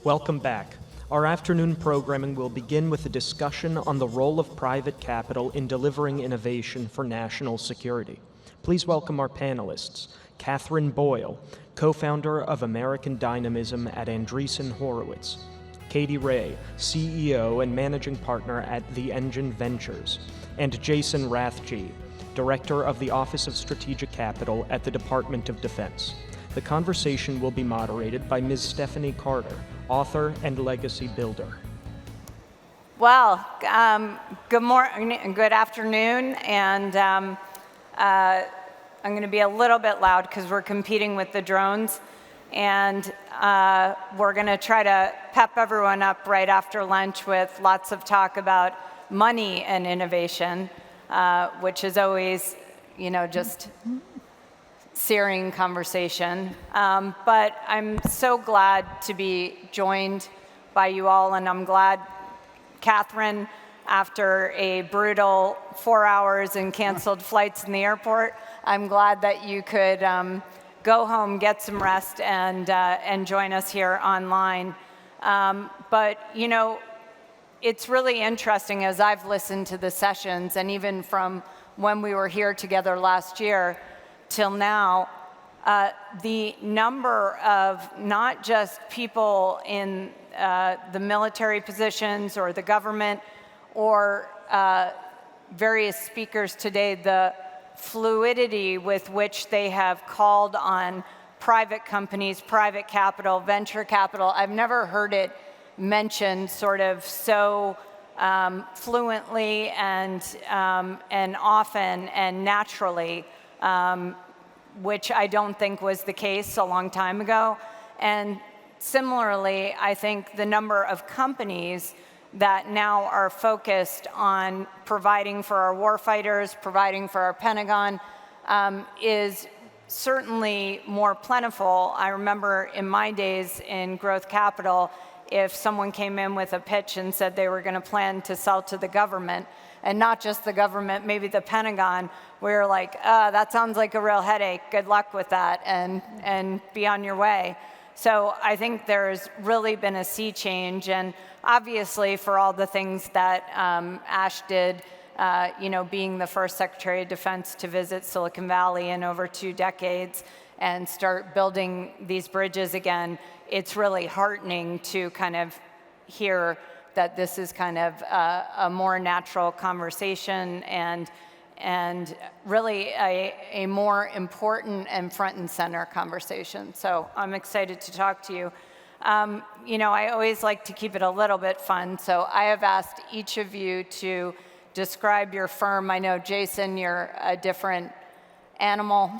Welcome back. Our afternoon programming will begin with a discussion on the role of private capital in delivering innovation for national security. Please welcome our panelists, Katherine Boyle, co-founder of American Dynamism at Andreessen Horowitz, Katie Ray, CEO and managing partner at The Engine Ventures, and Jason Rathje, director of the Office of Strategic Capital at the Department of Defense. The conversation will be moderated by Ms. Stephanie Carter, author and legacy builder. Well, good morning and good afternoon, and I'm going to be a little bit loud because we're competing with the drones, and we're going to try to pep everyone up right after lunch with lots of talk about money and innovation, which is always, just searing conversation. But I'm so glad to be joined by you all, and I'm glad, Katherine, after a brutal 4 hours and canceled flights in the airport, I'm glad that you could go home, get some rest, and join us here online. But, it's really interesting as I've listened to the sessions, and even from when we were here together last year till now, the number of not just people in the military positions or the government or various speakers today, the fluidity with which they have called on private companies, private capital, venture capital. I've never heard it mentioned sort of so fluently and often and naturally, which I don't think was the case a long time ago. And similarly, I think the number of companies that now are focused on providing for our warfighters, providing for our Pentagon, is certainly more plentiful. I remember in my days in growth capital, if someone came in with a pitch and said they were going to plan to sell to the government, and not just the government, maybe the Pentagon, we were like, that sounds like a real headache. Good luck with that, and be on your way. So I think there's really been a sea change, and obviously for all the things that Ash did, being the first Secretary of Defense to visit Silicon Valley in over 2 decades and start building these bridges again, it's really heartening to kind of hear that this is kind of a more natural conversation and really a more important and front and center conversation. So I'm excited to talk to you. I always like to keep it a little bit fun, so I have asked each of you to describe your firm. I know, Jason, you're a different animal.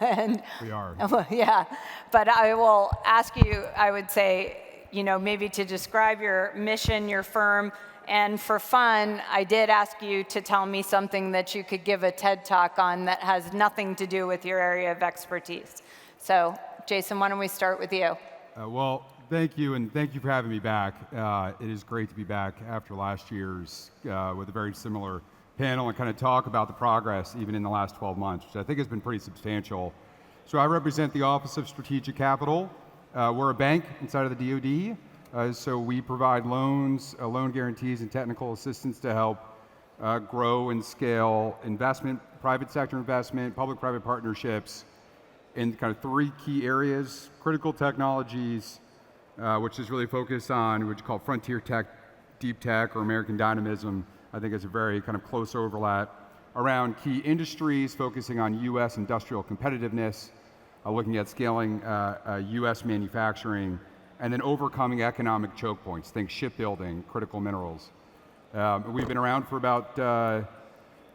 And, we are. Yeah, but I will ask you, I would say, maybe to describe your mission, your firm, and for fun, I did ask you to tell me something that you could give a TED Talk on that has nothing to do with your area of expertise. So, Jason, why don't we start with you? Well, thank you, and thank you for having me back. It is great to be back after last year's with a very similar panel and kind of talk about the progress even in the last 12 months, which I think has been pretty substantial. So I represent the Office of Strategic Capital. We're a bank inside of the DoD, so we provide loans, loan guarantees, and technical assistance to help grow and scale investment, private sector investment, public-private partnerships in kind of 3 key areas: critical technologies, which is really focused on what you call frontier tech, deep tech, or American Dynamism. I think it's a very kind of close overlap around key industries, focusing on U.S. industrial competitiveness, looking at scaling U.S. manufacturing, and then overcoming economic choke points, think shipbuilding, critical minerals. We've been around for about a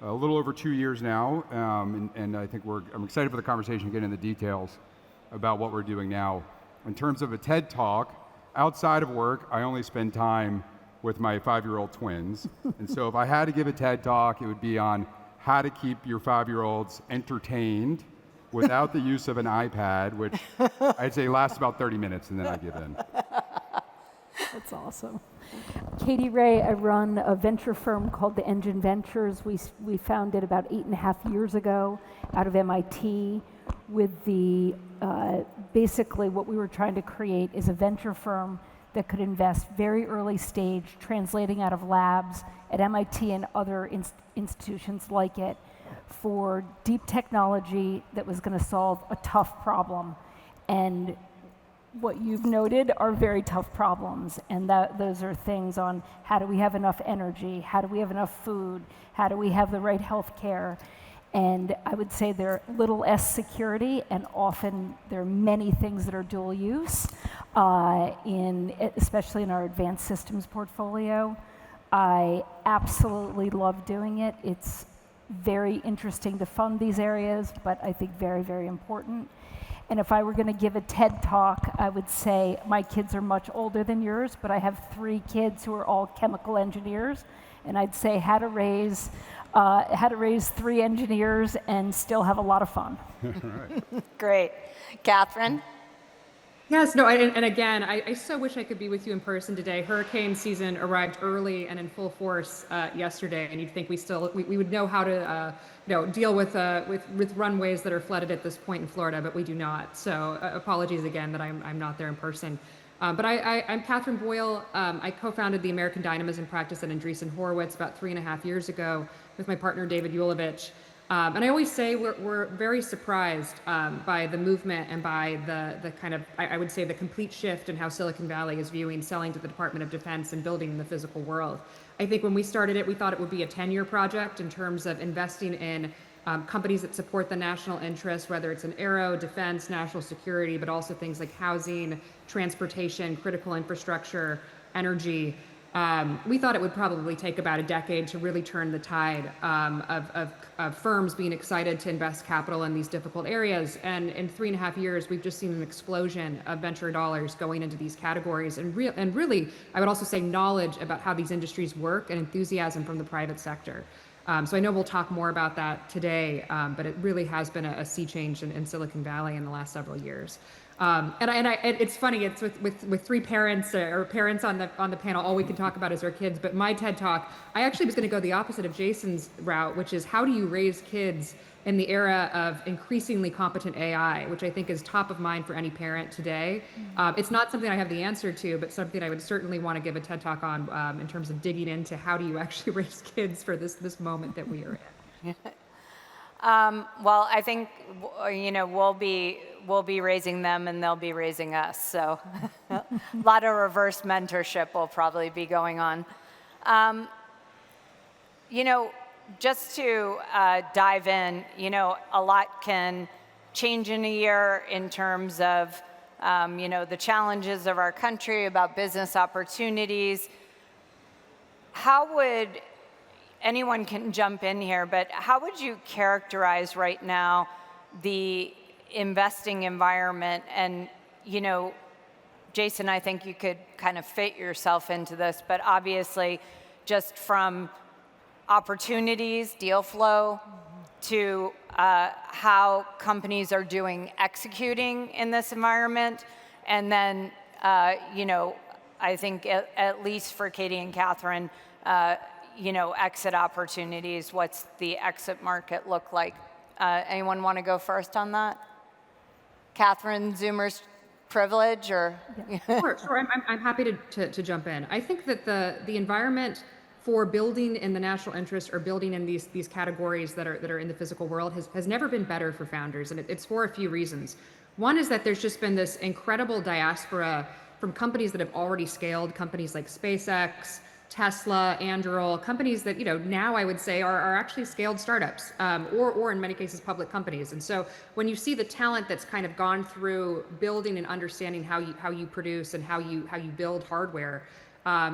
little over 2 years now, and I think I'm excited for the conversation, getting into the details about what we're doing now. In terms of a TED Talk, outside of work, I only spend time with my 5-year-old twins. And so if I had to give a TED Talk, it would be on how to keep your 5-year-olds entertained without the use of an iPad, which I'd say lasts about 30 minutes, and then I give in. That's awesome. Katie Ray, I run a venture firm called The Engine Ventures. We founded about 8.5 years ago out of MIT with the, basically what we were trying to create is a venture firm that could invest very early stage, translating out of labs at MIT and other institutions like it, for deep technology that was going to solve a tough problem. And what you've noted are very tough problems, and those are things on how do we have enough energy, how do we have enough food, how do we have the right health care. And I would say they're little s security, and often there are many things that are dual use, especially in our advanced systems portfolio. I absolutely love doing it. It's very interesting to fund these areas, but I think very, very important. And if I were going to give a TED Talk, I would say my kids are much older than yours, but I have 3 kids who are all chemical engineers, and I'd say how to raise 3 engineers and still have a lot of fun. Great. Katherine? Yes, no, and again, I so wish I could be with you in person today. Hurricane season arrived early and in full force yesterday, and you'd think we would know how to deal with runways that are flooded at this point in Florida, but we do not. So apologies again that I'm not there in person. But I'm Katherine Boyle. I co-founded the American Dynamism practice at Andreessen Horowitz about 3.5 years ago with my partner David Yulovich. And I always say we're very surprised by the movement and by the kind of, I would say, the complete shift in how Silicon Valley is viewing selling to the Department of Defense and building in the physical world. I think when we started it, we thought it would be a 10-year project in terms of investing in companies that support the national interest, whether it's in aero, defense, national security, but also things like housing, transportation, critical infrastructure, energy. We thought it would probably take about a decade to really turn the tide of firms being excited to invest capital in these difficult areas. And in 3.5 years, we've just seen an explosion of venture dollars going into these categories. And really, I would also say knowledge about how these industries work and enthusiasm from the private sector. So I know we'll talk more about that today, but it really has been a sea change in Silicon Valley in the last several years. And it's funny. It's with 3 parents or parents on the panel. All we can talk about is our kids. But my TED Talk, I actually was going to go the opposite of Jason's route, which is how do you raise kids in the era of increasingly competent AI, which I think is top of mind for any parent today. It's not something I have the answer to, but something I would certainly want to give a TED Talk on in terms of digging into how do you actually raise kids for this moment that we are in. Well, I think we'll be raising them and they'll be raising us. So a lot of reverse mentorship will probably be going on. Just to dive in, a lot can change in a year in terms of the challenges of our country, about business opportunities. How would anyone can jump in here, but how would you characterize right now the investing environment? And, Jason, I think you could kind of fit yourself into this, but obviously just from opportunities, deal flow, to how companies are executing in this environment. And then, I think at least for Katie and Katherine, exit opportunities, what's the exit market look like? Anyone want to go first on that? Katherine, Zoomer's privilege, or? Sure. I'm happy to jump in. I think that the environment for building in the national interest or building in these categories that are in the physical world has never been better for founders, and it's for a few reasons. One is that there's just been this incredible diaspora from companies that have already scaled, companies like SpaceX, Tesla, Anduril, companies that now I would say are actually scaled startups, or in many cases public companies. And so when you see the talent that's kind of gone through building and understanding how you produce and how you build hardware,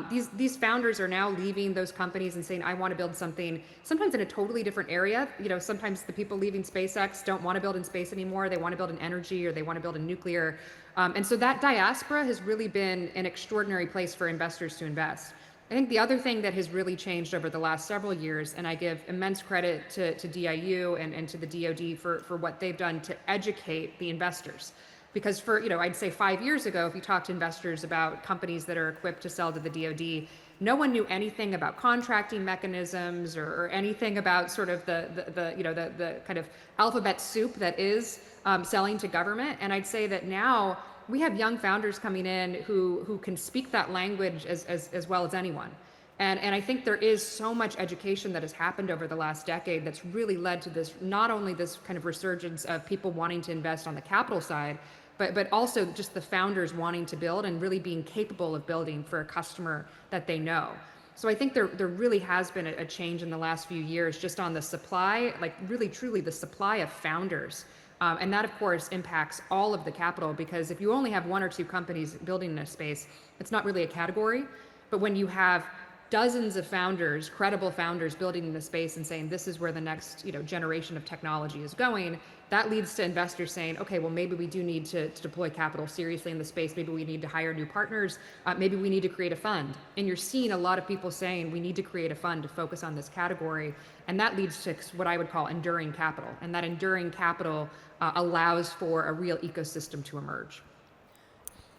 these founders are now leaving those companies and saying, I want to build something, sometimes in a totally different area. Sometimes the people leaving SpaceX don't want to build in space anymore. They want to build in energy, or they want to build in nuclear. And so that diaspora has really been an extraordinary place for investors to invest. I think the other thing that has really changed over the last several years, and I give immense credit to DIU and to the DoD for what they've done to educate the investors. Because for, I'd say 5 years ago, if you talk to investors about companies that are equipped to sell to the DoD, no one knew anything about contracting mechanisms or anything about sort of the kind of alphabet soup that is selling to government. And I'd say that now we have young founders coming in who can speak that language as well as anyone. And I think there is so much education that has happened over the last decade that's really led to this, not only this kind of resurgence of people wanting to invest on the capital side, but also just the founders wanting to build and really being capable of building for a customer that they know. So I think there really has been a change in the last few years just on the supply, like really truly the supply of founders. And that, of course, impacts all of the capital, because if you only have one or two companies building in a space, it's not really a category. But when you have dozens of founders, credible founders building in the space and saying this is where the next generation of technology is going, that leads to investors saying, okay, well, maybe we do need to deploy capital seriously in the space. Maybe we need to hire new partners. Maybe we need to create a fund. And you're seeing a lot of people saying we need to create a fund to focus on this category. And that leads to what I would call enduring capital. And that enduring capital allows for a real ecosystem to emerge.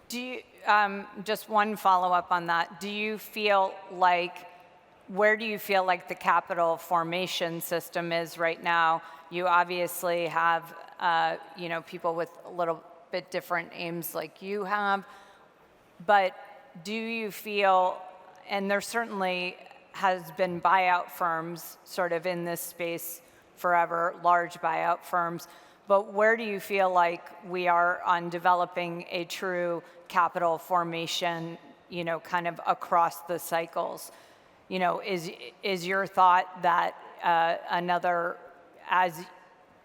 Do you, just one follow-up on that, do you feel like, where do you feel like the capital formation system is right now? You obviously have, people with a little bit different aims like you have, but do you feel, and there certainly has been buyout firms sort of in this space forever, large buyout firms, but where do you feel like we are on developing a true capital formation, kind of across the cycles? Is your thought that as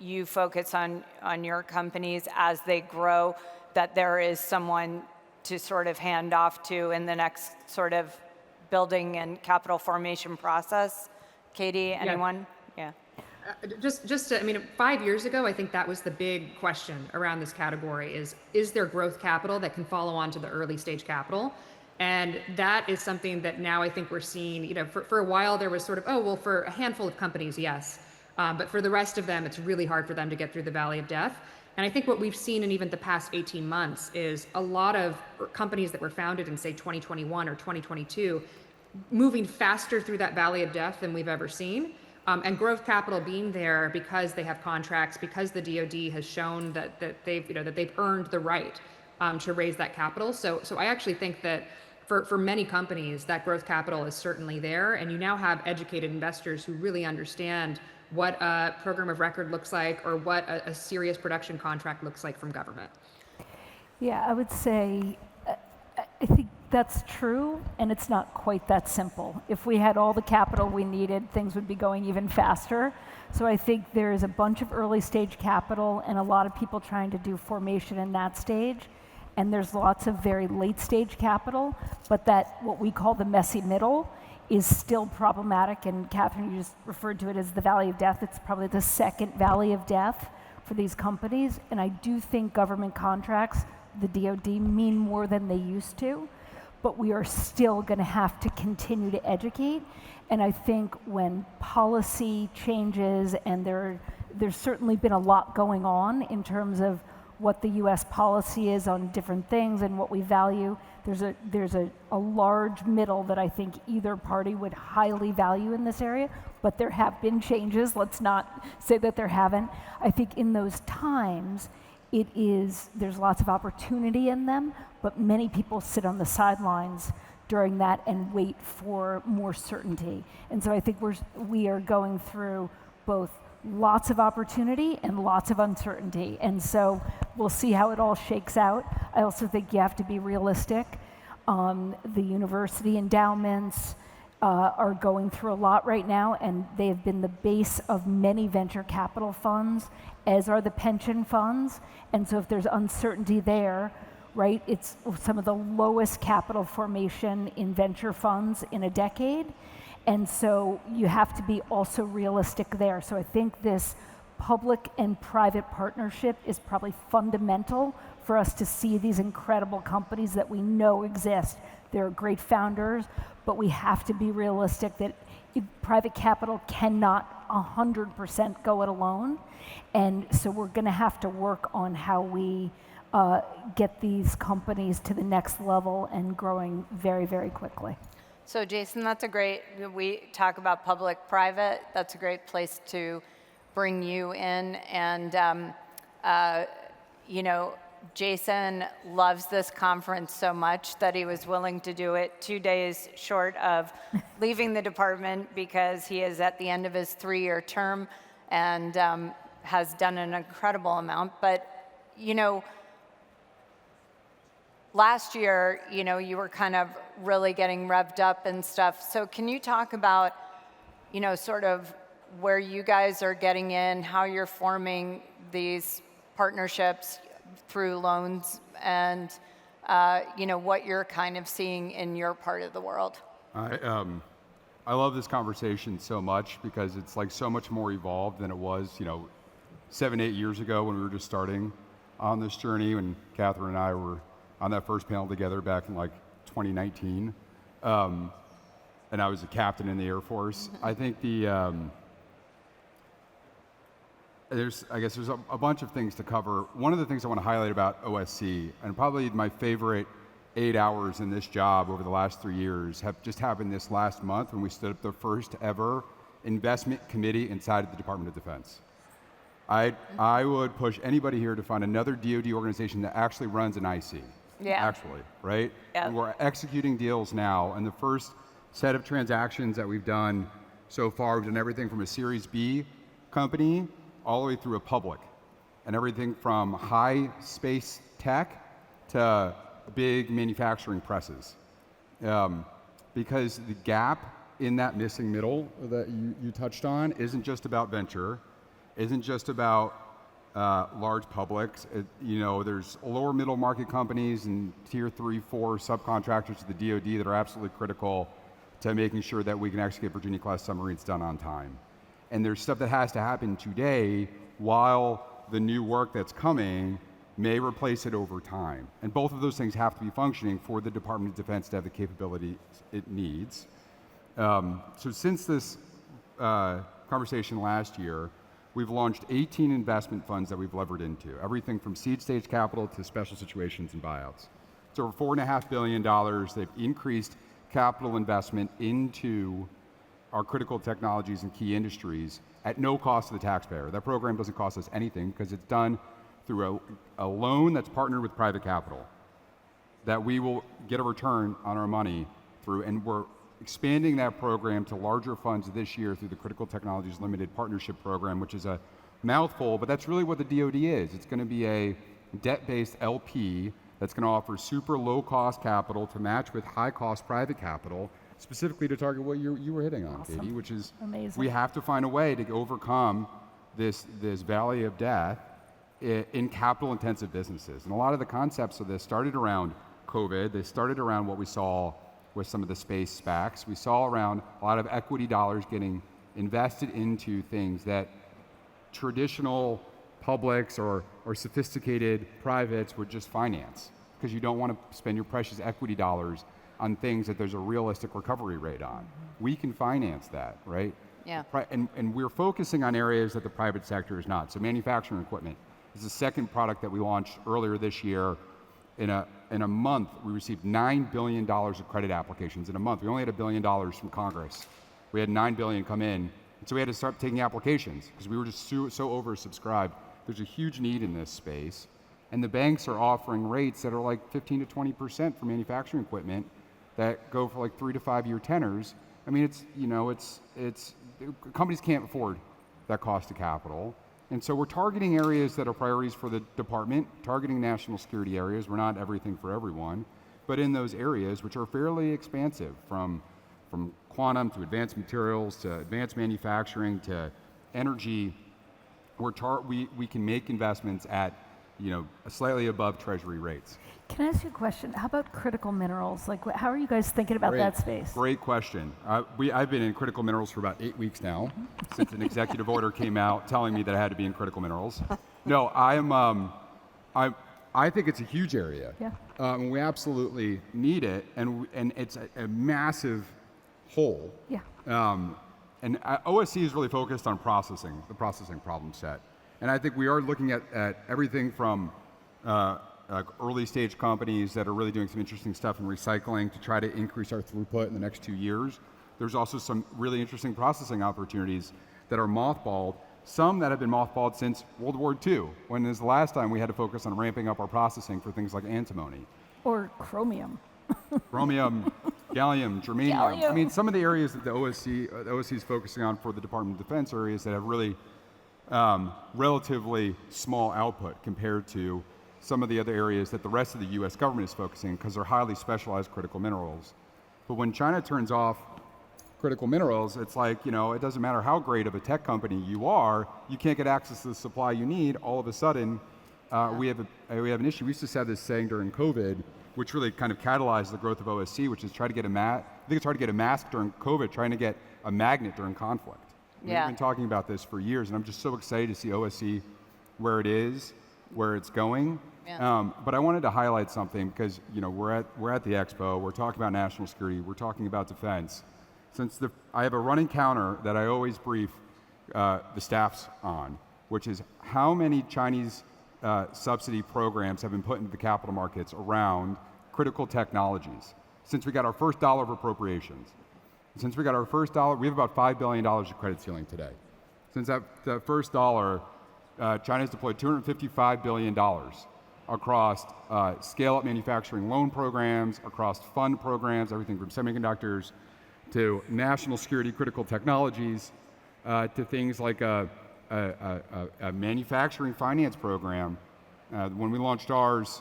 you focus on your companies, as they grow, that there is someone to sort of hand off to in the next sort of building and capital formation process? Katie, anyone? Yeah. Just 5 years ago, I think that was the big question around this category is there growth capital that can follow on to the early stage capital? And that is something that now I think we're seeing, for a while there was sort of, for a handful of companies, yes. But for the rest of them, it's really hard for them to get through the valley of death. And I think what we've seen in even the past 18 months is a lot of companies that were founded in, say, 2021 or 2022, moving faster through that valley of death than we've ever seen. And growth capital being there because they have contracts, because the DoD has shown that they've earned the right to raise that capital. So I actually think that for many companies, that growth capital is certainly there, and you now have educated investors who really understand what a program of record looks like, or what a serious production contract looks like from government. Yeah, I would say, I think that's true, and it's not quite that simple. If we had all the capital we needed, things would be going even faster. So I think there's a bunch of early stage capital and a lot of people trying to do formation in that stage. And there's lots of very late stage capital, but that what we call the messy middle is still problematic. And Katherine, you just referred to it as the valley of death. It's probably the second valley of death for these companies. And I do think government contracts, the DoD, mean more than they used to. But we are still going to have to continue to educate. And I think when policy changes, and there's certainly been a lot going on in terms of what the U.S. policy is on different things and what we value, there's a large middle that I think either party would highly value in this area. But there have been changes. Let's not say that there haven't. I think in those times, there's lots of opportunity in them, but many people sit on the sidelines during that and wait for more certainty. And so I think we are going through both lots of opportunity and lots of uncertainty. And so we'll see how it all shakes out. I also think you have to be realistic. The university endowments are going through a lot right now, and they have been the base of many venture capital funds, as are the pension funds. And so if there's uncertainty there, right, it's some of the lowest capital formation in venture funds in a decade. And so you have to be also realistic there. So I think this public and private partnership is probably fundamental for us to see these incredible companies that we know exist. They're great founders, but we have to be realistic that private capital cannot 100% go it alone. And so we're going to have to work on how we get these companies to the next level and growing very, very quickly. So Jason, we talk about public-private. That's a great place to bring you in. And, Jason loves this conference so much that he was willing to do it 2 days short of leaving the department because he is at the end of his 3-year term and has done an incredible amount. But, last year, you were kind of really getting revved up and stuff. So can you talk about, sort of where you guys are getting in, how you're forming these partnerships through loans, and what you're kind of seeing in your part of the world? I love this conversation so much because it's like so much more evolved than it was, 7-8 years ago when we were just starting on this journey, when Katherine and I were on that first panel together back in like 2019, and I was a captain in the Air Force. I think there's a bunch of things to cover. One of the things I want to highlight about OSC, and probably my favorite 8 hours in this job over the last 3 years, have just happened this last month when we stood up the first ever investment committee inside of the Department of Defense. I would push anybody here to find another DoD organization that actually runs an IC. Yeah. Actually, right? Yeah. And we're executing deals now, and the first set of transactions that we've done so far, we've done everything from a Series B company all the way through a public, and everything from high space tech to big manufacturing presses. Because the gap in that missing middle that you touched on isn't just about venture, isn't just about large publics. There's lower middle market companies and tier 3, 4 subcontractors to the DoD that are absolutely critical to making sure that we can actually get Virginia-class submarines done on time. And there's stuff that has to happen today while the new work that's coming may replace it over time. And both of those things have to be functioning for the Department of Defense to have the capability it needs. So since this conversation last year, we've launched 18 investment funds that we've levered into, everything from seed stage capital to special situations and buyouts. It's over $4.5 billion. They've increased capital investment into our critical technologies and key industries at no cost to the taxpayer. That program doesn't cost us anything because it's done through a loan that's partnered with private capital that we will get a return on our money through, and we're expanding that program to larger funds this year through the Critical Technologies Limited Partnership Program, which is a mouthful, but that's really what the DoD is. It's going to be a debt-based LP that's going to offer super low-cost capital to match with high-cost private capital, specifically to target what you were hitting on, Awesome. Katie, which is Amazing. we have to find a way to overcome this valley of death in capital-intensive businesses. And a lot of the concepts of this started around COVID. They started around what we saw with some of the space SPACs. We saw around a lot of equity dollars getting invested into things that traditional publics or sophisticated privates would just finance, because you don't want to spend your precious equity dollars on things that there's a realistic recovery rate on. We can finance that, right? Yeah. And we're focusing on areas that the private sector is not. So manufacturing equipment is the second product that we launched earlier this year. In a month, we received $9 billion of credit applications in a month. We only had $1 billion from Congress. We had $9 billion come in, and so we had to start taking applications because we were just so oversubscribed. There's a huge need in this space, and the banks are offering rates that are like 15 to 20% for manufacturing equipment that go for like 3 to 5 year tenors. I mean, it's companies can't afford that cost of capital. And so we're targeting areas that are priorities for the department, targeting national security areas. We're not everything for everyone, but in those areas, which are fairly expansive, from quantum to advanced materials to advanced manufacturing to energy, we can make investments at slightly above treasury rates. Can I ask you a question? How about critical minerals? Like, how are you guys thinking about that space? Great question. I've been in critical minerals for about 8 weeks now, since an executive order came out telling me that I had to be in critical minerals. No, I think it's a huge area. Yeah. We absolutely need it, and it's a massive hole. Yeah. And OSC is really focused on the processing problem set. And I think we are looking at everything from early stage companies that are really doing some interesting stuff in recycling to try to increase our throughput in the next 2 years. There's also some really interesting processing opportunities that are mothballed some that have been mothballed since World War II, when is the last time we had to focus on ramping up our processing for things like antimony. Or chromium. Chromium, gallium, germanium. Gallium. I mean, some of the areas that the OSC is focusing on for the Department of Defense are areas that have really relatively small output compared to some of the other areas that the rest of the US government is focusing, because they're highly specialized critical minerals. But when China turns off critical minerals, it's like, it doesn't matter how great of a tech company you are, you can't get access to the supply you need. All of a sudden, we have an issue. We used to have this saying during COVID, which really kind of catalyzed the growth of OSC, which is try to get I think it's hard to get a mask during COVID, trying to get a magnet during conflict. Yeah. We've been talking about this for years, and I'm just so excited to see OSC where it is, where it's going. Yeah. But I wanted to highlight something because we're at the expo. We're talking about national security. We're talking about defense. I have a running counter that I always brief the staffs on, which is how many Chinese subsidy programs have been put into the capital markets around critical technologies since we got our first dollar of appropriations. Since we got our first dollar, we have about $5 billion of credit ceiling today. Since that first dollar, China's deployed $255 billion across scale-up manufacturing loan programs, across fund programs, everything from semiconductors to national security critical technologies, to things like a manufacturing finance program. When we launched ours,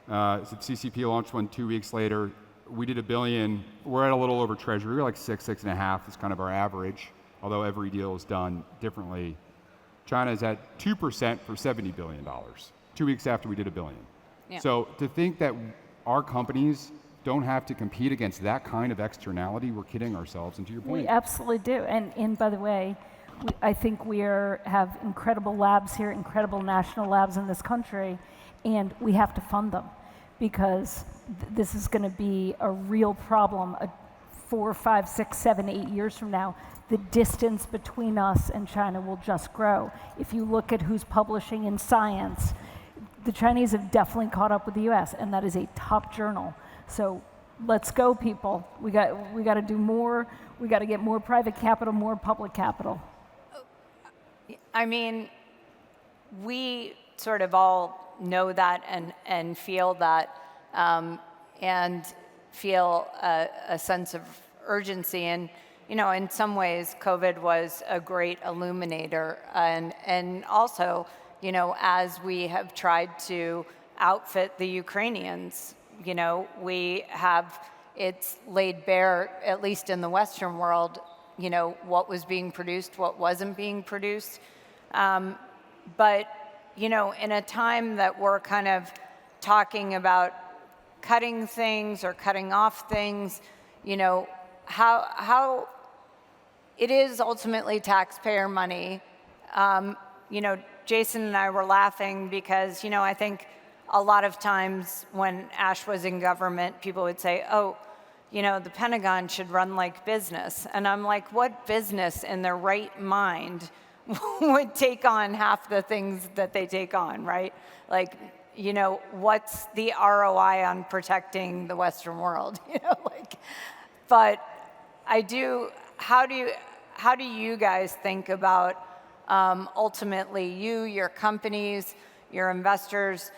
CCP launched one 2 weeks later. We did $1 billion. We're at a little over Treasury. We're like 6.5 is kind of our average, although every deal is done differently. China is at 2% for $70 billion, 2 weeks after we did $1 billion. Yeah. So to think that our companies don't have to compete against that kind of externality, we're kidding ourselves. And to your point, We absolutely do. And by the way, I think we have incredible labs here, incredible national labs in this country, and we have to fund them because this is going to be a real problem 4, 5, 6, 7, 8 years from now. The distance between us and China will just grow. If you look at who's publishing in science, the Chinese have definitely caught up with the US, and that is a top journal. So let's go, people. We got to do more. We got to get more private capital, more public capital. I mean, we sort of all know that and feel that, and feel a sense of urgency. And in some ways, COVID was a great illuminator. And also, as we have tried to outfit the Ukrainians, it's laid bare, at least in the Western world, what was being produced, what wasn't being produced. But, in a time that we're kind of talking about cutting things or cutting off things, how it is ultimately taxpayer money. Jason and I were laughing because, I think a lot of times when Ash was in government, people would say, the Pentagon should run like business. And I'm like, what business in their right mind would take on half the things that they take on, right? Like, what's the ROI on protecting the Western world? But how do you guys think about ultimately your companies, your investors,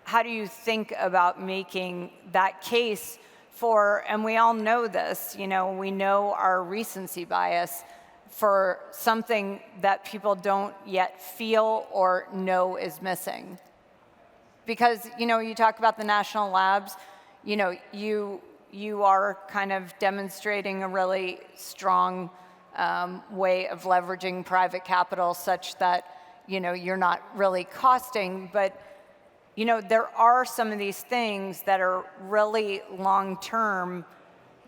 how do you think about making that case for, and we all know this, we know our recency bias for something that people don't yet feel or know is missing? Because, you talk about the national labs, you are kind of demonstrating a really strong way of leveraging private capital such that, you're not really costing, but there are some of these things that are really long-term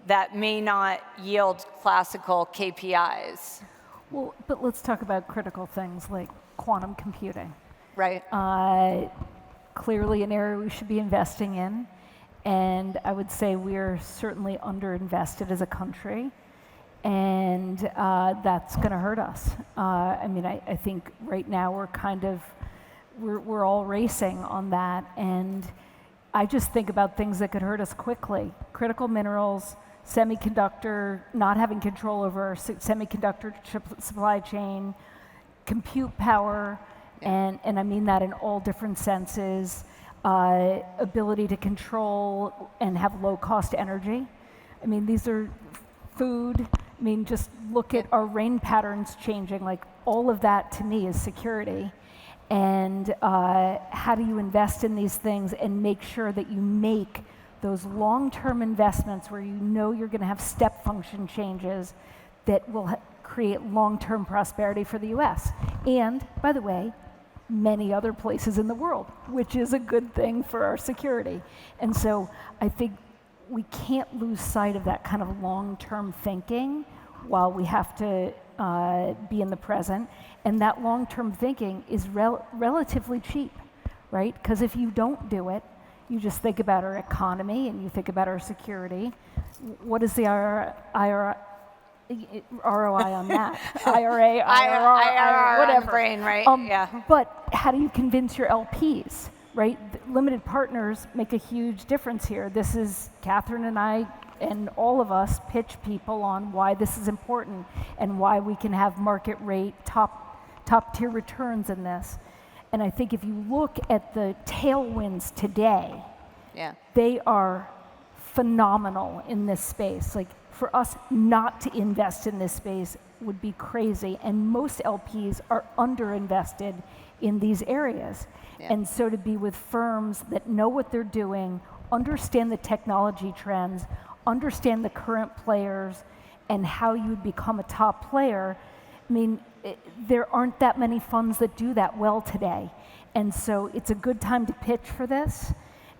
that may not yield classical KPIs. Well, but let's talk about critical things like quantum computing. Right. Clearly an area we should be investing in, and I would say we're certainly underinvested as a country, and that's going to hurt us. I think right now we're all racing on that, and I just think about things that could hurt us quickly. Critical minerals, semiconductor, not having control over our semiconductor supply chain, compute power, and I mean that in all different senses, ability to control and have low-cost energy. I mean, these are food. I mean, just look at our rain patterns changing. Like, all of that to me is security. And how do you invest in these things and make sure that you make those long-term investments where you know you're going to have step function changes that will create long-term prosperity for the US. And, by the way, many other places in the world, which is a good thing for our security. And so I think we can't lose sight of that kind of long-term thinking while we have to be in the present. And that long-term thinking is relatively cheap, right? Because if you don't do it, you just think about our economy and you think about our security. What is the ROI on that? IRA, IRR, whatever. On the brain, right? Yeah. But how do you convince your LPs, right? Limited partners make a huge difference here. This is Katherine and I and all of us pitch people on why this is important and why we can have market rate, top tier returns in this. And I think if you look at the tailwinds today, they are phenomenal in this space. Like, for us not to invest in this space would be crazy, and most LPs are underinvested in these areas. And so to be with firms that know what they're doing, understand the technology trends, understand the current players, and how you become a top player, I mean, there aren't that many funds that do that well today. And so it's a good time to pitch for this,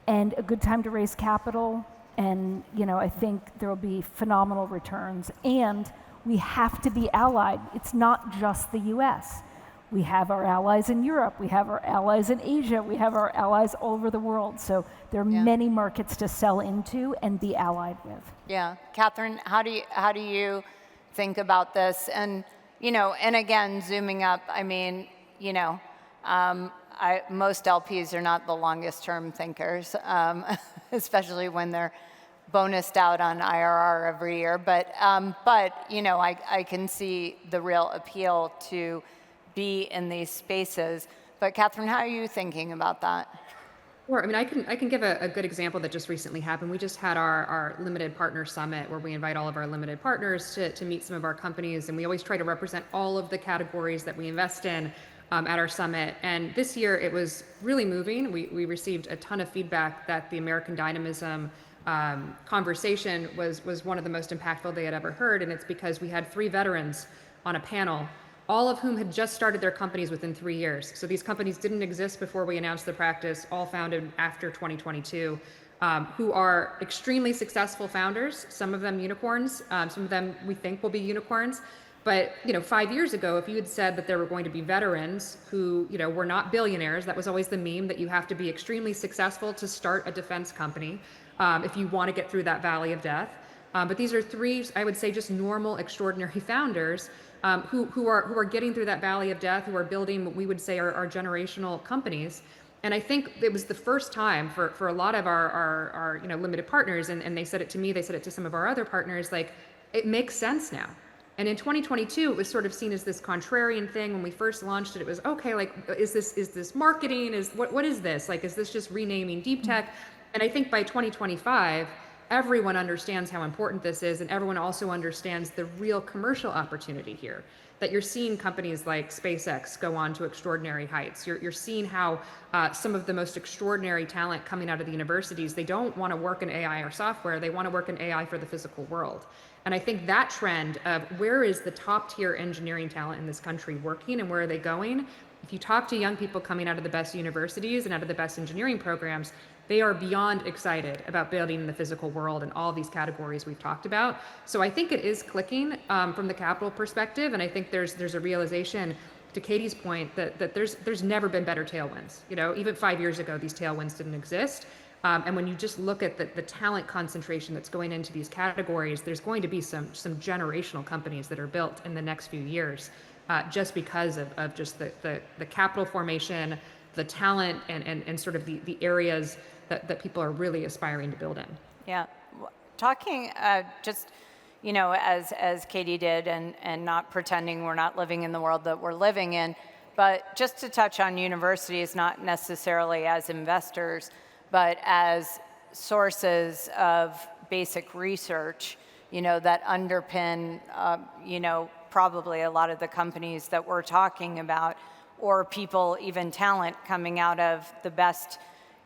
and a good time to raise capital. And, you know, I think there will be phenomenal returns. And we have to be allied. It's not just the US. We have our allies in Europe. We have our allies in Asia. We have our allies all over the world. So there are many markets to sell into and be allied with. Yeah. Katherine, how do you think about this? And, you know, and again, zooming up, I mean, you know, most LPs are not the longest term thinkers, especially when they're bonused out on IRR every year. But you know, I can see the real appeal to be in these spaces. But Katherine, how are you thinking about that? Sure. I mean, I can give a good example that just recently happened. We just had our limited partner summit where we invite all of our limited partners to meet some of our companies, and we always try to represent all of the categories that we invest in at our summit. And this year it was really moving. We received a ton of feedback that the American Dynamism conversation was one of the most impactful they had ever heard, and it's because we had 3 veterans on a panel, all of whom had just started their companies within 3 years. So these companies didn't exist before we announced the practice, all founded after 2022, who are extremely successful founders, some of them unicorns, some of them we think will be unicorns. But, you know, 5 years ago, if you had said that there were going to be veterans who, you know, were not billionaires, that was always the meme, that you have to be extremely successful to start a defense company if you want to get through that valley of death. But these are 3, I would say, just normal, extraordinary founders who are getting through that valley of death, who are building what we would say are generational companies. And I think it was the first time for a lot of our you know, limited partners, and they said it to me, they said it to some of our other partners, like, it makes sense now. And in 2022, it was sort of seen as this contrarian thing. When we first launched it, it was, okay, like, is this marketing? What is this? Like, is this just renaming deep tech? And I think by 2025, everyone understands how important this is, and everyone also understands the real commercial opportunity here. That you're seeing companies like SpaceX go on to extraordinary heights. You're seeing how some of the most extraordinary talent coming out of the universities, they don't want to work in AI or software, they want to work in AI for the physical world. And I think that trend of where is the top tier engineering talent in this country working and where are they going? If you talk to young people coming out of the best universities and out of the best engineering programs, they are beyond excited about building in the physical world and all these categories we've talked about. So I think it is clicking from the capital perspective, and I think there's a realization, to Katie's point, that there's never been better tailwinds. You know, even 5 years ago, these tailwinds didn't exist. And when you just look at the talent concentration that's going into these categories, there's going to be some generational companies that are built in the next few years, just because of just the capital formation, the talent, and sort of the areas that people are really aspiring to build in. Yeah. Talking just, as Katie did, and not pretending we're not living in the world that we're living in. But just to touch on universities, not necessarily as investors, but as sources of basic research, that underpin, probably a lot of the companies that we're talking about, or people, even talent coming out of the best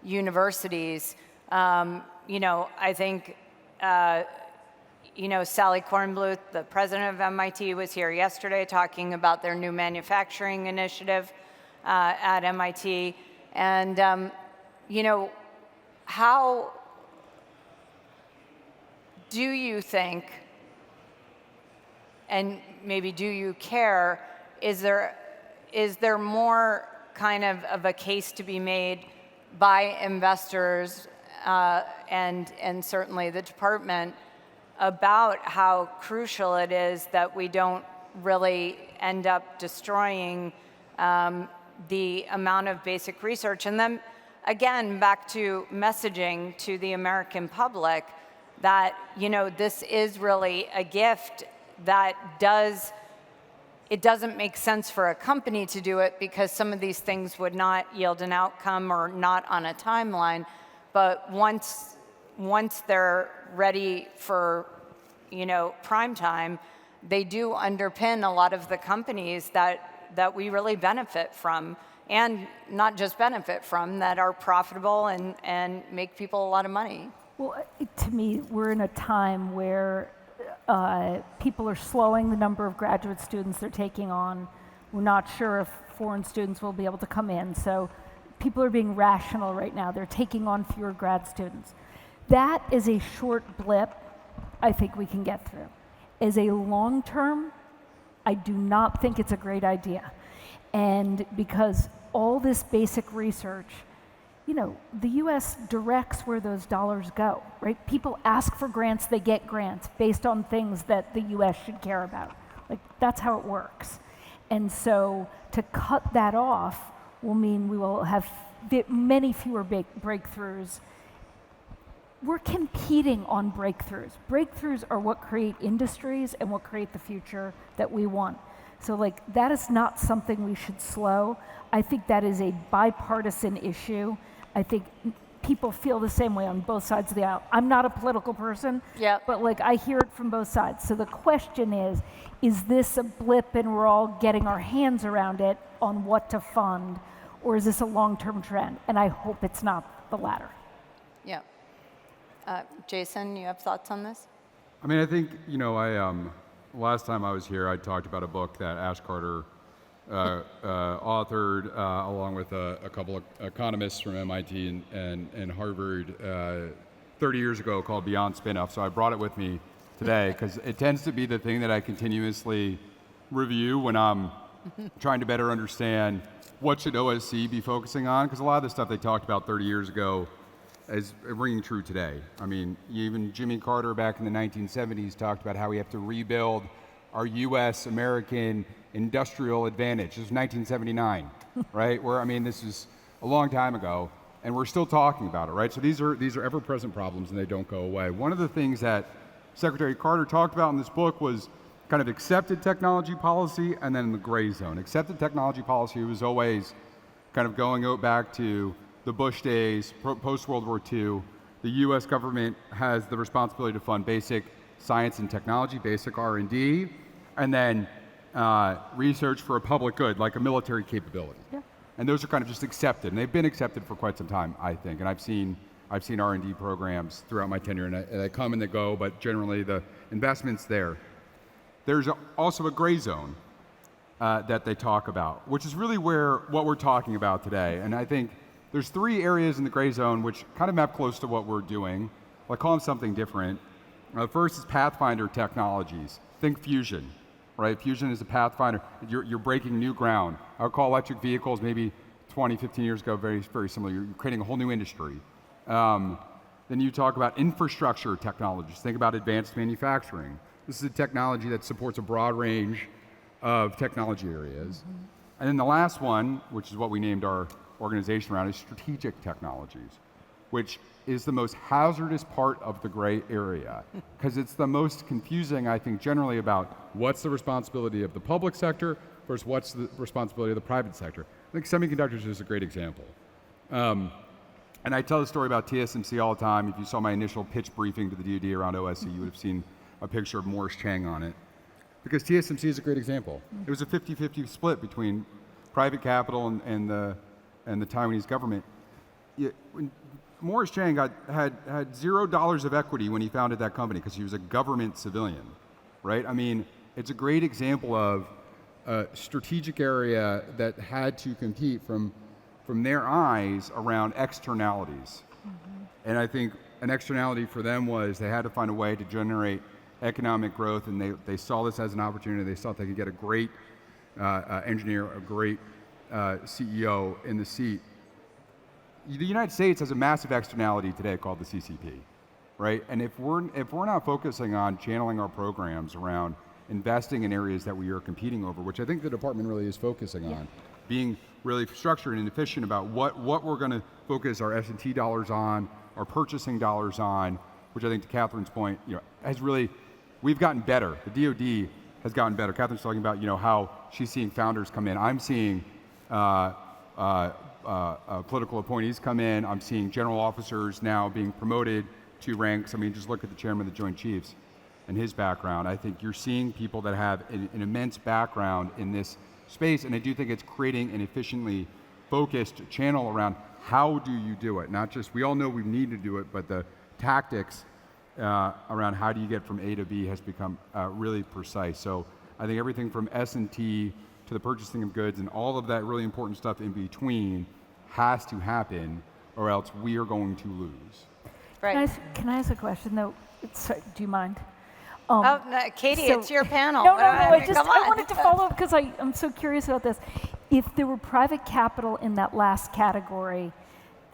universities. I think, Sally Kornbluth, the president of MIT, was here yesterday talking about their new manufacturing initiative at MIT. And, how do you think, and maybe do you care, is there more kind of a case to be made by investors and certainly the department about how crucial it is that we don't really end up destroying the amount of basic research? And then again, back to messaging to the American public that, this is really a gift that it doesn't make sense for a company to do it because some of these things would not yield an outcome or not on a timeline. But once they're ready for, prime time, they do underpin a lot of the companies that we really benefit from, and not just benefit from, that are profitable and make people a lot of money. Well, to me, we're in a time where people are slowing the number of graduate students they're taking on. We're not sure if foreign students will be able to come in. So people are being rational right now. They're taking on fewer grad students. That is a short blip I think we can get through. As a long term, I do not think it's a great idea. And because all this basic research, the US directs where those dollars go, right? People ask for grants, they get grants based on things that the US should care about. Like, that's how it works. And so to cut that off will mean we will have many fewer breakthroughs. We're competing on breakthroughs. Breakthroughs are what create industries and what create the future that we want. So that is not something we should slow. I think that is a bipartisan issue. I think people feel the same way on both sides of the aisle. I'm not a political person, but I hear it from both sides. So the question is this a blip and we're all getting our hands around it on what to fund, or is this a long-term trend? And I hope it's not the latter. Yeah. Jason, you have thoughts on this? I mean, I think, last time I was here, I talked about a book that Ash Carter authored along with a couple of economists from MIT and Harvard 30 years ago, called Beyond Spinoff. So I brought it with me today because it tends to be the thing that I continuously review when I'm trying to better understand what should OSC be focusing on, because a lot of the stuff they talked about 30 years ago is ringing true today. I mean, even Jimmy Carter back in the 1970s talked about how we have to rebuild our U.S. American industrial advantage. This was 1979, right? This is a long time ago, and we're still talking about it, right? So these are ever-present problems, and they don't go away. One of the things that Secretary Carter talked about in this book was kind of accepted technology policy and then the gray zone. Accepted technology policy was always kind of going back to the Bush days, post-World War II. The U.S. government has the responsibility to fund basic science and technology, basic R&D, and then research for a public good, like a military capability. Yeah. And those are kind of just accepted, and they've been accepted for quite some time, I think. And I've seen R&D programs throughout my tenure, and they come and they go, but generally the investment's there. There's also a gray zone that they talk about, which is really what we're talking about today. And I think there's 3 areas in the gray zone which kind of map close to what we're doing. I'll call them something different. First is pathfinder technologies. Think fusion, right? Fusion is a pathfinder. You're breaking new ground. I would call electric vehicles maybe 20, 15 years ago very, very similar. You're creating a whole new industry. Then you talk about infrastructure technologies. Think about advanced manufacturing. This is a technology that supports a broad range of technology areas. Mm-hmm. And then the last one, which is what we named our organization around, is strategic technologies, which is the most hazardous part of the gray area because it's the most confusing, I think, generally about what's the responsibility of the public sector versus what's the responsibility of the private sector. I think semiconductors is a great example. And I tell the story about TSMC all the time. If you saw my initial pitch briefing to the DoD around OSC, you would have seen a picture of Morris Chang on it. Because TSMC is a great example. It was a 50-50 split between private capital and the Taiwanese government. When Morris Chang had $0 of equity when he founded that company because he was a government civilian, right? I mean, it's a great example of a strategic area that had to compete from their eyes around externalities. And I think an externality for them was they had to find a way to generate economic growth, and they saw this as an opportunity. They saw they could get a great engineer, a great CEO in the seat. The United States has a massive externality today called the CCP, right? And if we're not focusing on channeling our programs around investing in areas that we are competing over, which I think the department really is focusing on, being really structured and efficient about what we're going to focus our S&T dollars on, our purchasing dollars on, which I think to Catherine's point, has really, we've gotten better. The DoD has gotten better. Catherine's talking about, how she's seeing founders come in. I'm seeing political appointees come in. I'm seeing general officers now being promoted to ranks. I mean, just look at the chairman of the Joint Chiefs and his background. I think you're seeing people that have an immense background in this space, and I do think it's creating an efficiently focused channel around how do you do it. Not just, we all know we need to do it, but the tactics around how do you get from A to B has become really precise. So I think everything from S&T to the purchasing of goods and all of that really important stuff in between has to happen, or else we are going to lose. Right. Can I ask a question though? Sorry, do you mind? No, Katie, it's your panel. No, I Come on. wanted to follow up because I'm so curious about this. If there were private capital in that last category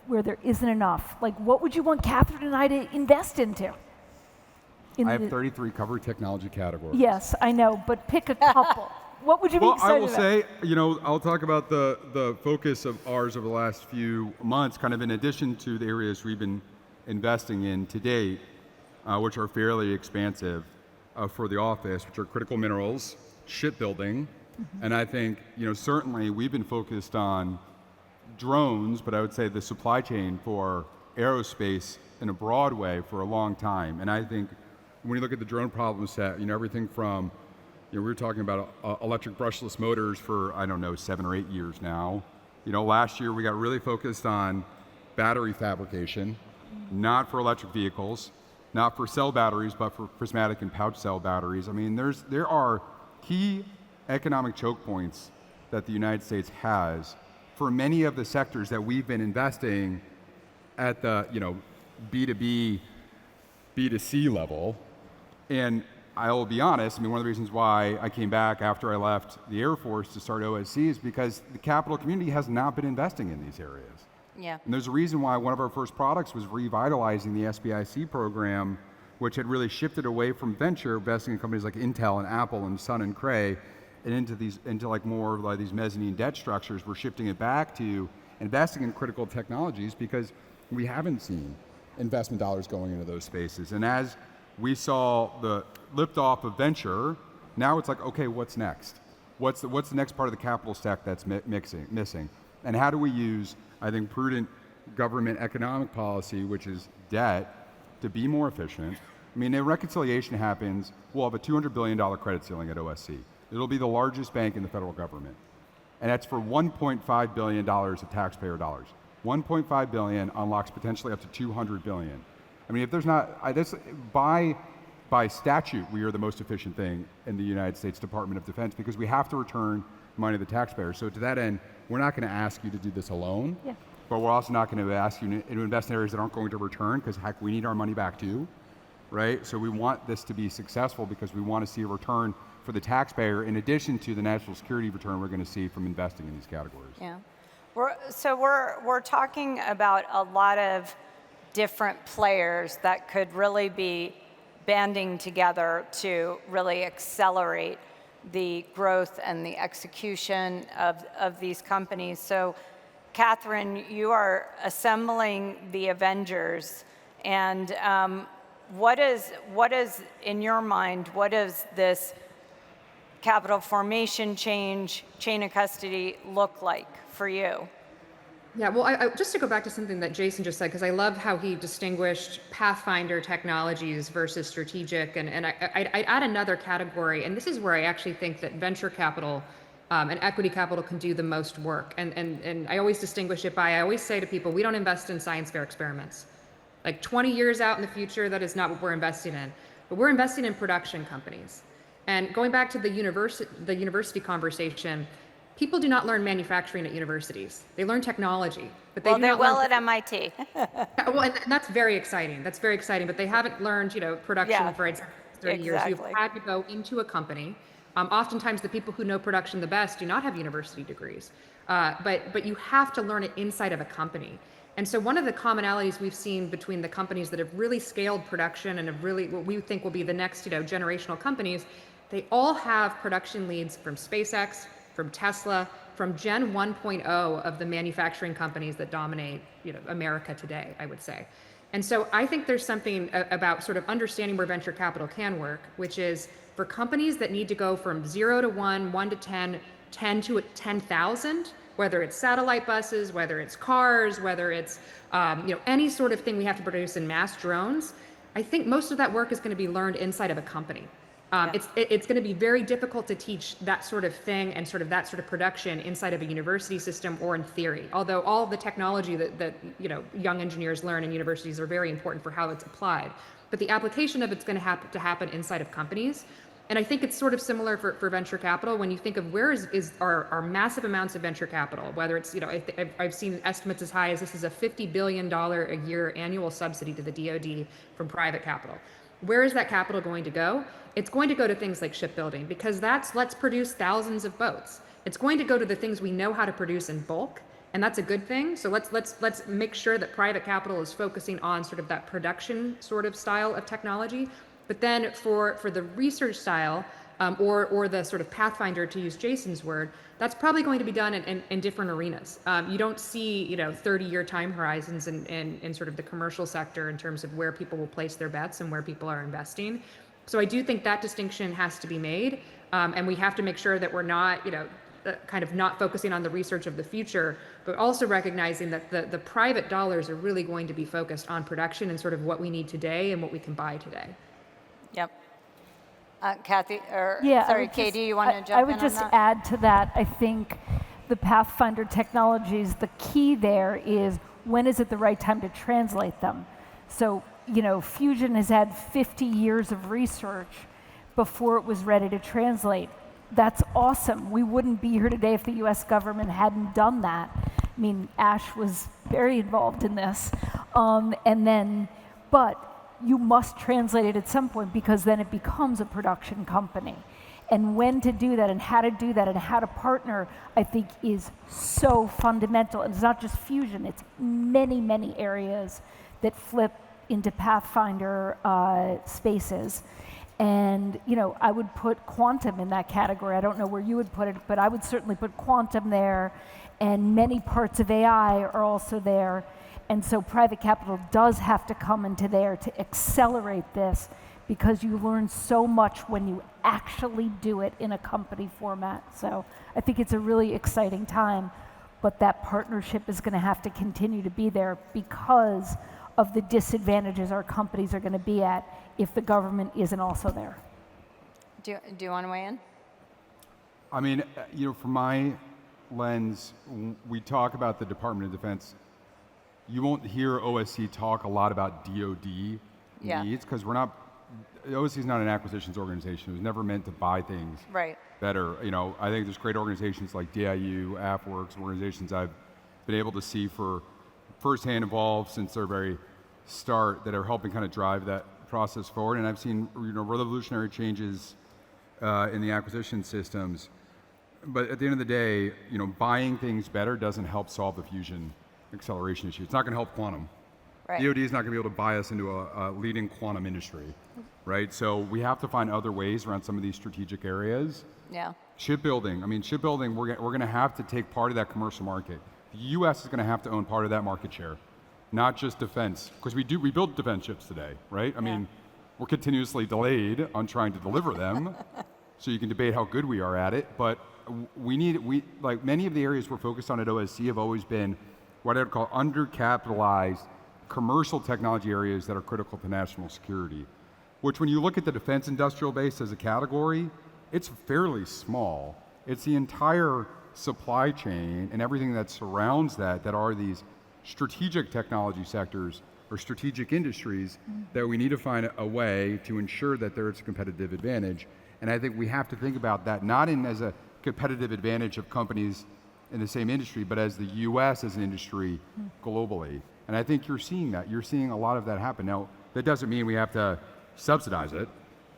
where there isn't enough, like what would you want Katherine and I to invest into? I have 33 covered technology categories. Yes, I know, but pick a couple. What would you be excited about? Well, I will say, I'll talk about the focus of ours over the last few months, kind of in addition to the areas we've been investing in to date, which are fairly expansive for the office, which are critical minerals, shipbuilding, and I think, certainly we've been focused on drones, but I would say the supply chain for aerospace in a broad way for a long time. And I think when you look at the drone problem set, everything from, we were talking about electric brushless motors for, 7 or 8 years now. Last year we got really focused on battery fabrication, not for electric vehicles, not for cell batteries, but for prismatic and pouch cell batteries. I mean, there are key economic choke points that the United States has for many of the sectors that we've been investing at the, B2B, B2C level. And I will be honest, one of the reasons why I came back after I left the Air Force to start OSC is because the capital community has not been investing in these areas. Yeah. And there's a reason why one of our first products was revitalizing the SBIC program, which had really shifted away from venture, investing in companies like Intel and Apple and Sun and Cray, and into like more like these mezzanine debt structures. We're shifting it back to investing in critical technologies because we haven't seen investment dollars going into those spaces. And as we saw the liftoff of venture, now it's like, okay, what's next? What's the next part of the capital stack that's missing? And how do we use, I think, prudent government economic policy, which is debt, to be more efficient? If reconciliation happens, we'll have a $200 billion credit ceiling at OSC. It'll be the largest bank in the federal government. And that's for $1.5 billion of taxpayer dollars. $1.5 billion unlocks potentially up to $200 billion. If there's not, by statute, we are the most efficient thing in the United States Department of Defense because we have to return money to the taxpayer. So to that end, we're not going to ask you to do this alone, but we're also not going to ask you to invest in areas that aren't going to return because, heck, we need our money back too, right? So we want this to be successful because we want to see a return for the taxpayer in addition to the national security return we're going to see from investing in these categories. Yeah. We're talking about a lot of different players that could really be banding together to really accelerate the growth and the execution of these companies. So Katherine, you are assembling the Avengers, and what is, in your mind, what does this capital formation change, chain of custody look like for you? Yeah, well, just to go back to something that Jason just said, because I love how he distinguished Pathfinder technologies versus strategic, and I'd add another category, and this is where I actually think that venture capital and equity capital can do the most work. And I always distinguish it by, I always say to people, we don't invest in science fair experiments. Like 20 years out in the future, that is not what we're investing in. But we're investing in production companies. And going back to the university conversation, people do not learn manufacturing at universities. They learn technology, but they do not learn. Well, at MIT. Well, and that's very exciting. That's very exciting. But they haven't learned, production for 30 years. You've had to go into a company. Oftentimes, the people who know production the best do not have university degrees, but you have to learn it inside of a company. And so one of the commonalities we've seen between the companies that have really scaled production and have really what we think will be the next generational companies, they all have production leads from SpaceX, from Tesla, from Gen 1.0 of the manufacturing companies that dominate America today, I would say. And so I think there's something about sort of understanding where venture capital can work, which is for companies that need to go from 0 to 1, 1 to 10, 10 to 10,000, whether it's satellite buses, whether it's cars, whether it's any sort of thing we have to produce in mass drones, I think most of that work is going to be learned inside of a company. It's going to be very difficult to teach that sort of thing and sort of that sort of production inside of a university system or in theory. Although all the technology that young engineers learn in universities are very important for how it's applied, but the application of it's going to have to happen inside of companies. And I think it's sort of similar for venture capital when you think of where is our massive amounts of venture capital, whether it's, I've seen estimates as high as this is a $50 billion a year annual subsidy to the DoD from private capital. Where is that capital going to go? It's going to go to things like shipbuilding, because let's produce thousands of boats. It's going to go to the things we know how to produce in bulk, and that's a good thing. So let's make sure that private capital is focusing on sort of that production sort of style of technology. But then for the research style, or the sort of Pathfinder, to use Jason's word, that's probably going to be done in different arenas. You don't see 30-year time horizons in sort of the commercial sector in terms of where people will place their bets and where people are investing. So I do think that distinction has to be made, and we have to make sure that we're not kind of not focusing on the research of the future, but also recognizing that the private dollars are really going to be focused on production and sort of what we need today and what we can buy today. Yep. Kathy, Katie, you want to jump in on that? I would just add to that, I think the Pathfinder technologies, the key there is when is it the right time to translate them? So, fusion has had 50 years of research before it was ready to translate. That's awesome. We wouldn't be here today if the US government hadn't done that. I mean, Ash was very involved in this. But you must translate it at some point, because then it becomes a production company. And when to do that and how to do that and how to partner, I think is so fundamental. And it's not just fusion, it's many, many areas that flip into Pathfinder spaces. And, I would put quantum in that category. I don't know where you would put it, but I would certainly put quantum there, and many parts of AI are also there. And so private capital does have to come into there to accelerate this, because you learn so much when you actually do it in a company format. So I think it's a really exciting time, but that partnership is going to have to continue to be there because of the disadvantages our companies are going to be at if the government isn't also there. Do you want to weigh in? I mean, from my lens, we talk about the Department of Defense. You won't hear OSC talk a lot about DoD needs, because OSC is not an acquisitions organization. It was never meant to buy things better. I think there's great organizations like DIU, AFWorks, organizations I've been able to see for firsthand involved since their very start that are helping kind of drive that process forward. And I've seen revolutionary changes in the acquisition systems. But at the end of the day, buying things better doesn't help solve the fusion acceleration issue. It's not going to help quantum. Right. DoD is not going to be able to buy us into a leading quantum industry, right? So we have to find other ways around some of these strategic areas. Yeah. Shipbuilding. We're going to have to take part of that commercial market. the U.S. is going to have to own part of that market share, not just defense, because we build defense ships today, right? I mean, we're continuously delayed on trying to deliver them, so you can debate how good we are at it, but like many of the areas we're focused on at OSC have always been what I would call undercapitalized commercial technology areas that are critical to national security, which when you look at the defense industrial base as a category, it's fairly small. It's the entire supply chain and everything that surrounds that are these strategic technology sectors or strategic industries that we need to find a way to ensure that there's a competitive advantage. And I think we have to think about that not as a competitive advantage of companies in the same industry, but as the US as an industry globally. And I think you're seeing that. You're seeing a lot of that happen. Now, that doesn't mean we have to subsidize it.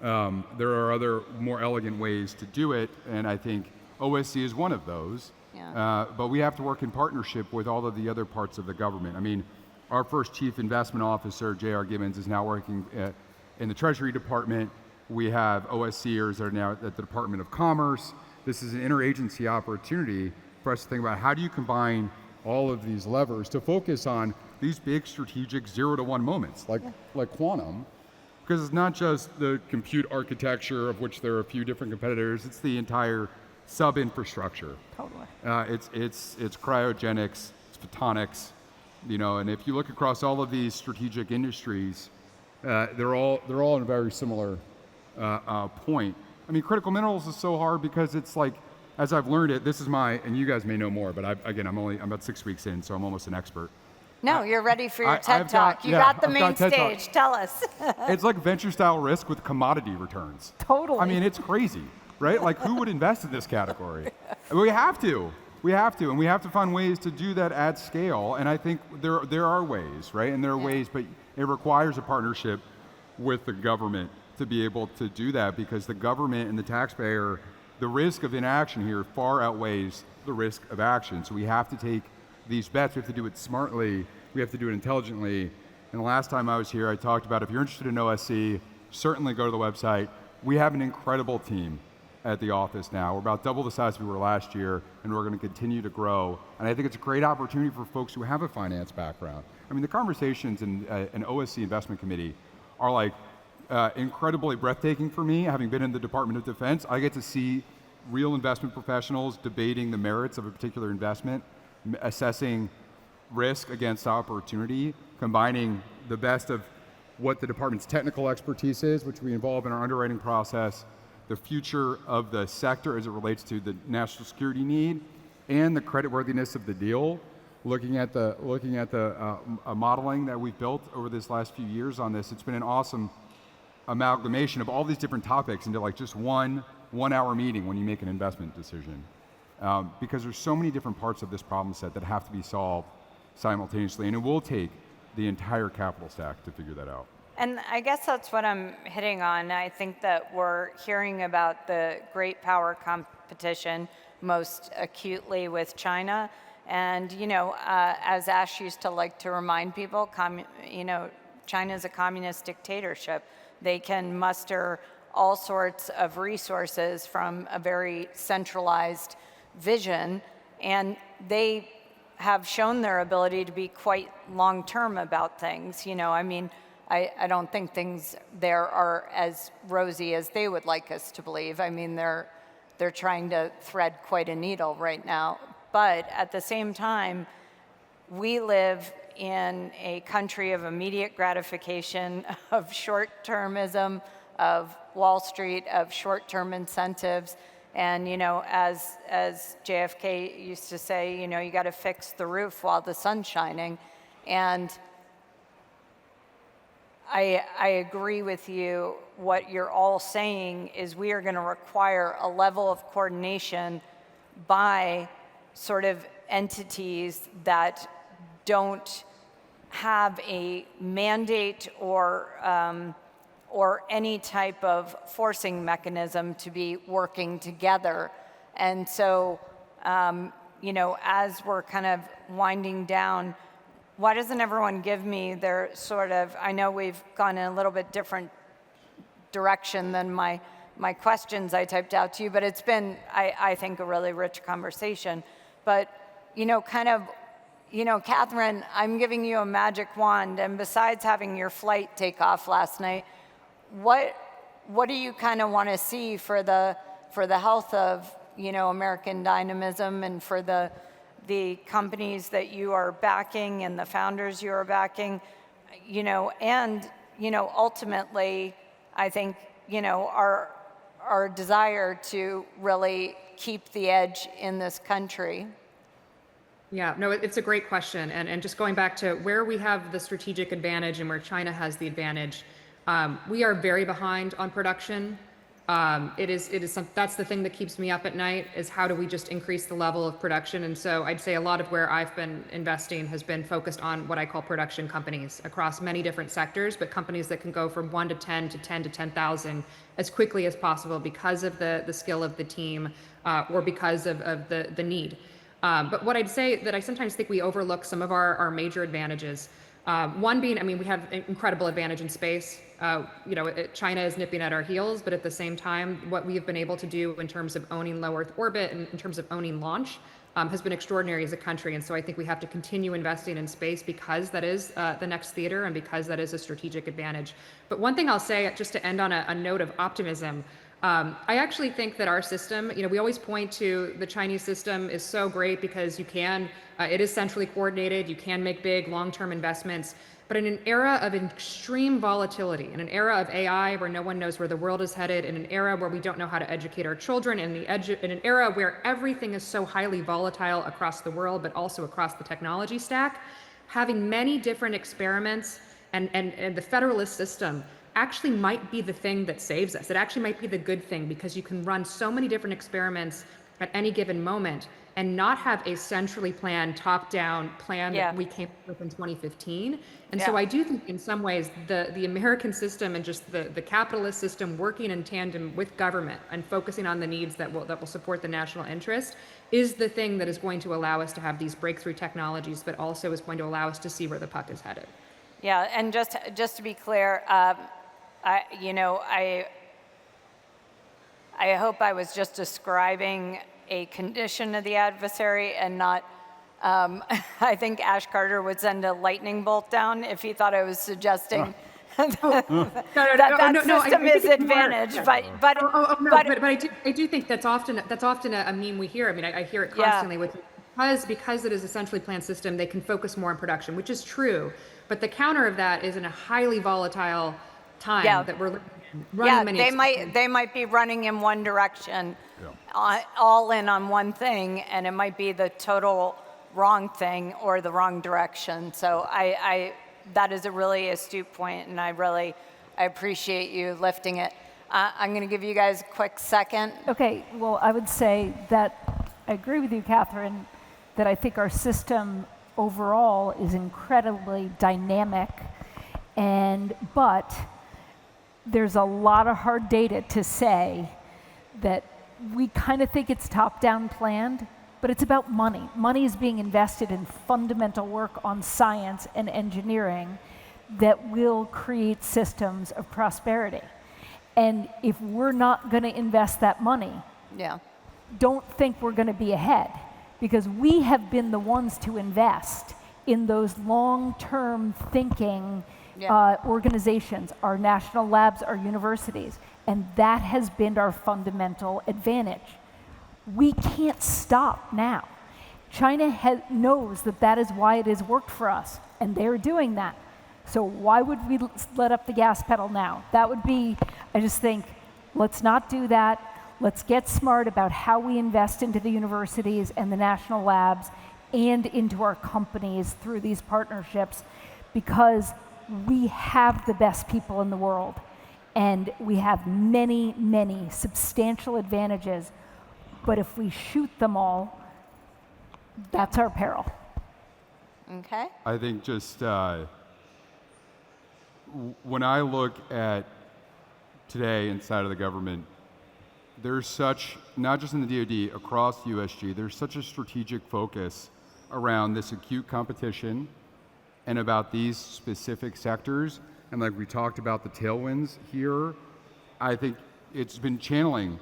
There are other more elegant ways to do it, and I think OSC is one of those. Yeah. But we have to work in partnership with all of the other parts of the government. I mean, our first chief investment officer, J.R. Gibbons, is now working in the Treasury Department. We have OSCers that are now at the Department of Commerce. This is an interagency opportunity for us to think about how do you combine all of these levers to focus on these big strategic 0 to 1 moments, like quantum, because it's not just the compute architecture of which there are a few different competitors, it's the entire sub-infrastructure. Totally. It's cryogenics, it's photonics, and if you look across all of these strategic industries, they're all in a very similar point. I mean, critical minerals is so hard because it's like, as I've learned it, and you guys may know more, but I'm about 6 weeks in, so I'm almost an expert. No, you're ready for your TED Talk. You got the main stage. Tell us. It's like venture-style risk with commodity returns. Totally. I mean, it's crazy, right? Like, who would invest in this category? We have to, and we have to find ways to do that at scale. And I think there are ways, right? And there are ways, but it requires a partnership with the government to be able to do that, because the government and the taxpayer, the risk of inaction here far outweighs the risk of action. So we have to take these bets. We have to do it smartly. We have to do it intelligently. And the last time I was here, I talked about, if you're interested in OSC, certainly go to the website. We have an incredible team at the office now. We're about double the size we were last year, and we're going to continue to grow. And I think it's a great opportunity for folks who have a finance background. I mean, the conversations in an OSC investment committee are like incredibly breathtaking for me. Having been in the Department of Defense, I get to see real investment professionals debating the merits of a particular investment, assessing risk against opportunity, combining the best of what the department's technical expertise is, which we involve in our underwriting process, the future of the sector as it relates to the national security need, and the creditworthiness of the deal. Looking at the modeling that we've built over this last few years on this, it's been an awesome amalgamation of all these different topics into like just one hour meeting when you make an investment decision. Because there's so many different parts of this problem set that have to be solved simultaneously, and it will take the entire capital stack to figure that out. And I guess that's what I'm hitting on. I think that we're hearing about the great power competition most acutely with China. And, as Ash used to like to remind people, China's a communist dictatorship. They can muster all sorts of resources from a very centralized vision, and they have shown their ability to be quite long-term about things. I don't think things there are as rosy as they would like us to believe. I mean, they're trying to thread quite a needle right now. But at the same time, we live in a country of immediate gratification, of short-termism, of Wall Street, of short-term incentives. And, as JFK used to say, you got to fix the roof while the sun's shining. And I agree with you. What you're all saying is we are going to require a level of coordination by sort of entities that don't have a mandate or any type of forcing mechanism to be working together. And so, as we're kind of winding down, why doesn't everyone give me their sort of, I know we've gone in a little bit different direction than my questions I typed out to you, but it's been, I think, a really rich conversation. But, kind of Katherine, I'm giving you a magic wand, and besides having your flight take off last night, what do you kind of want to see for the health of American dynamism and for the companies that you are backing and the founders you are backing, and ultimately, I think our desire to really keep the edge in this country. Yeah, no, it's a great question. And just going back to where we have the strategic advantage and where China has the advantage, we are very behind on production. That's the thing that keeps me up at night, is how do we just increase the level of production? And so I'd say a lot of where I've been investing has been focused on what I call production companies across many different sectors, but companies that can go from 1 to 10 to 10 to 10,000 as quickly as possible because of the skill of the team or because of the need. But what I'd say that I sometimes think we overlook some of our major advantages. One being, we have an incredible advantage in space. China is nipping at our heels, but at the same time, what we have been able to do in terms of owning low Earth orbit and in terms of owning launch has been extraordinary as a country. And so I think we have to continue investing in space because that is the next theater and because that is a strategic advantage. But one thing I'll say, just to end on a note of optimism, I actually think that our system, we always point to the Chinese system is so great because it is centrally coordinated, you can make big long-term investments, but in an era of extreme volatility, in an era of AI where no one knows where the world is headed, in an era where we don't know how to educate our children, in an era where everything is so highly volatile across the world, but also across the technology stack, having many different experiments and the federalist system actually might be the thing that saves us. It actually might be the good thing because you can run so many different experiments at any given moment and not have a centrally planned, top-down plan that we came up with in 2015. And so I do think in some ways the American system and just the capitalist system working in tandem with government and focusing on the needs that will support the national interest is the thing that is going to allow us to have these breakthrough technologies, but also is going to allow us to see where the puck is headed. Yeah, and just to be clear, I hope I was just describing a condition of the adversary and not, I think Ash Carter would send a lightning bolt down if he thought I was suggesting that system is advantage. But I do think that's often a meme we hear. I hear it constantly because it is a centrally planned system, they can focus more on production, which is true. But the counter of that is in a highly volatile time that we're running many they might be running in one direction, all in on one thing, and it might be the total wrong thing or the wrong direction. So that is a really astute point, and I appreciate you lifting it. I'm going to give you guys a quick second. Okay, well, I would say that I agree with you, Katherine, that I think our system overall is incredibly dynamic, but there's a lot of hard data to say that we kind of think it's top-down planned, but it's about money. Money is being invested in fundamental work on science and engineering that will create systems of prosperity. And if we're not going to invest that money, don't think we're going to be ahead, because we have been the ones to invest in those long-term thinking organizations, our national labs, our universities, and that has been our fundamental advantage. We can't stop now. China knows that is why it has worked for us, and they're doing that. So why would we let up the gas pedal now? That would be, I just think, let's not do that. Let's get smart about how we invest into the universities and the national labs and into our companies through these partnerships, because we have the best people in the world, and we have many, many substantial advantages. But if we shoot them all, that's our peril. Okay. I think just when I look at today inside of the government, there's such, not just in the DoD, across USG, there's such a strategic focus around this acute competition and about these specific sectors. And like we talked about the tailwinds here, I think it's been channeling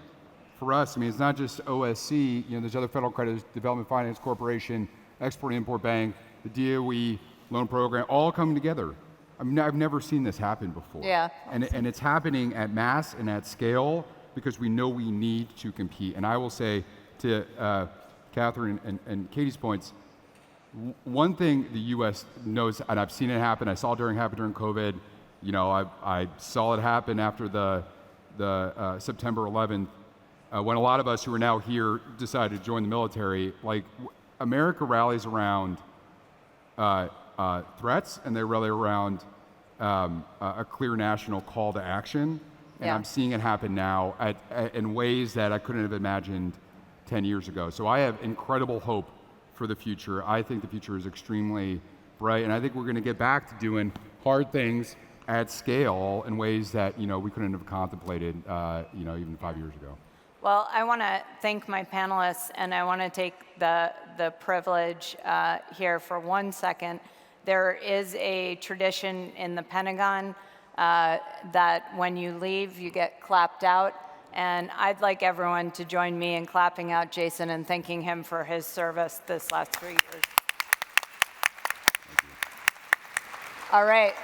for us. It's not just OSC, there's other Federal Credit Development Finance Corporation, Export-Import Bank, the DOE loan program, all coming together. I mean, I've never seen this happen before. Yeah. And it's happening at mass and at scale because we know we need to compete. And I will say to Katherine and Katie's points, one thing the U.S. knows, and I've seen it happen, I saw it happen during COVID, you know, I saw it happen after the September 11th, when a lot of us who are now here decided to join the military. Like, America rallies around threats, and they rally around a clear national call to action. And Yeah. I'm seeing it happen now in ways that I couldn't have imagined 10 years ago. So I have incredible hope for the future. I think the future is extremely bright, and I think we're going to get back to doing hard things at scale in ways that, you know, we couldn't have contemplated, you know, even 5 years ago. Well, I want to thank my panelists, and I want to take the privilege here for 1 second. There is a tradition in the Pentagon that when you leave, you get clapped out. And I'd like everyone to join me in clapping out Jason and thanking him for his service this last 3 years. All right.